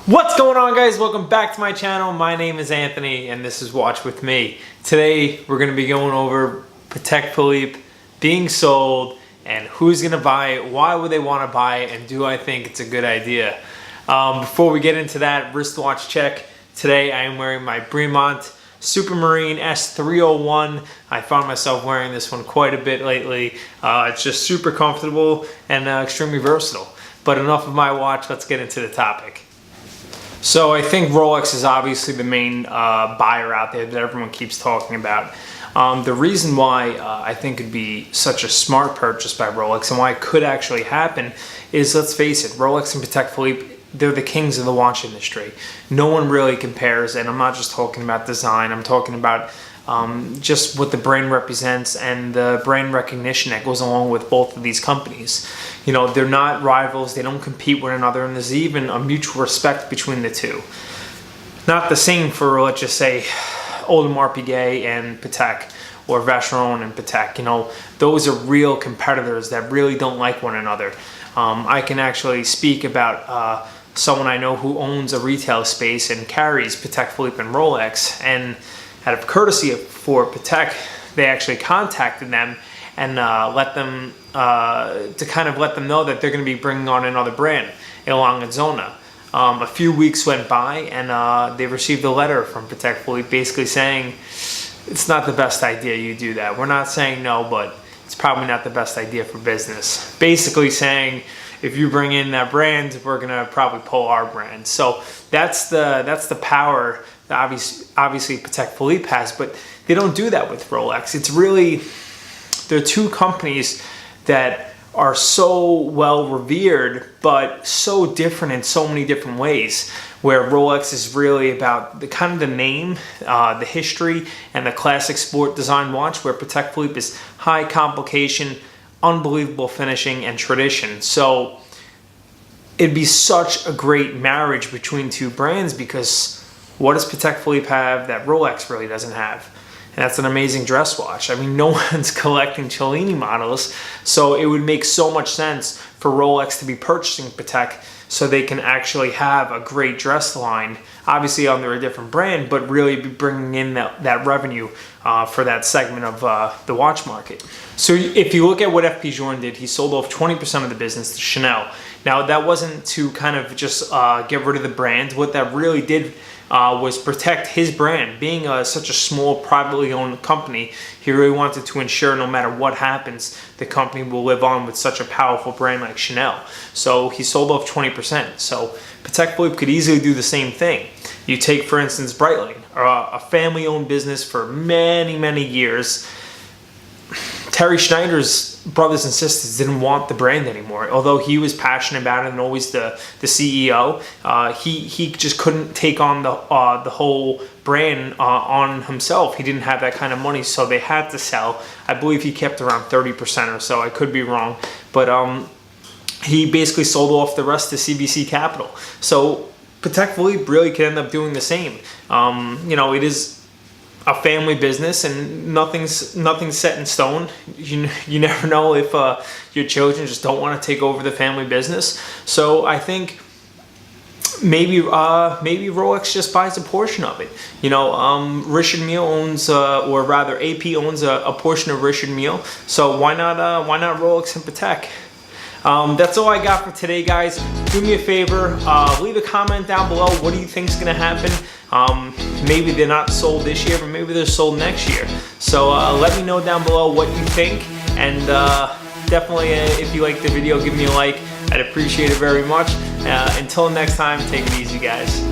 What's going on, guys? Welcome back to my channel. My name is Anthony and this is Watch With Me. Today we're going to be going over Patek Philippe being sold and who's going to buy it, why would they want to buy it, and do I think it's a good idea. Before we get into that, wristwatch check. Today I am wearing my Bremont Supermarine S301. I found myself wearing this one quite a bit lately. It's just super comfortable and extremely versatile. But enough of my watch, let's get into the topic. So I think Rolex is obviously the main buyer out there that everyone keeps talking about. The reason why I think it'd be such a smart purchase by Rolex and why it could actually happen is, let's face it, Rolex and Patek Philippe, they're the kings of the watch industry. No one really compares, and I'm not just talking about design, I'm talking about just what the brand represents and the brand recognition that goes along with both of these companies. You know, they're not rivals, they don't compete with one another, and there's even a mutual respect between the two. Not the same for, let's just say, Audemars Piguet and Patek, or Vacheron and Patek. You know, those are real competitors that really don't like one another. I can actually speak about someone I know who owns a retail space and carries Patek Philippe and Rolex, and out of courtesy for Patek, they actually contacted them and let them let them know that they're going to be bringing on another brand, Elan Zona. A few weeks went by and they received a letter from Patek Philippe basically saying it's not the best idea you do that. We're not saying no, but it's probably not the best idea for business. Basically saying, if you bring in that brand, we're gonna probably pull our brand. So that's the power that obviously Patek Philippe has, but they don't do that with Rolex. It's really, they're two companies that are so well revered, but so different in so many different ways. Where Rolex is really about the name, the history, and the classic sport design watch, where Patek Philippe is high complication, unbelievable finishing, and tradition. So it'd be such a great marriage between two brands, because what does Patek Philippe have that Rolex really doesn't have? And that's an amazing dress watch. I mean, no one's collecting Cellini models, so it would make so much sense for Rolex to be purchasing Patek so they can actually have a great dress line, obviously under a different brand, but really be bringing in that revenue for that segment of the watch market. So if you look at what FP Journe did, he sold off 20% of the business to Chanel. Now, that wasn't to kind of just get rid of the brand. What that really did was protect his brand. Being such a small, privately owned company, he really wanted to ensure no matter what happens, the company will live on with such a powerful brand like Chanel. So he sold off 20%. So Patek Philippe could easily do the same thing. You take, for instance, Breitling, a family-owned business for many, many years. Terry Schneider's brothers and sisters didn't want the brand anymore. Although he was passionate about it and always the CEO, he just couldn't take on the whole brand on himself. He didn't have that kind of money, so they had to sell. I believe he kept around 30% or so. I could be wrong, but he basically sold off the rest to CVC Capital. So Patek Philippe really could end up doing the same. You know, it is a family business, and nothing's set in stone. You never know if your children just don't want to take over the family business. So I think maybe Rolex just buys a portion of it. You know, Richard Mille owns, or rather AP owns a portion of Richard Mille. So why not Rolex and Patek? That's all I got for today, guys. Do me a favor, leave a comment down below. What do you think is going to happen? Maybe they're not sold this year, but maybe they're sold next year. So let me know down below what you think, and definitely if you like the video, give me a like. I'd appreciate it very much. Until next time, take it easy, guys.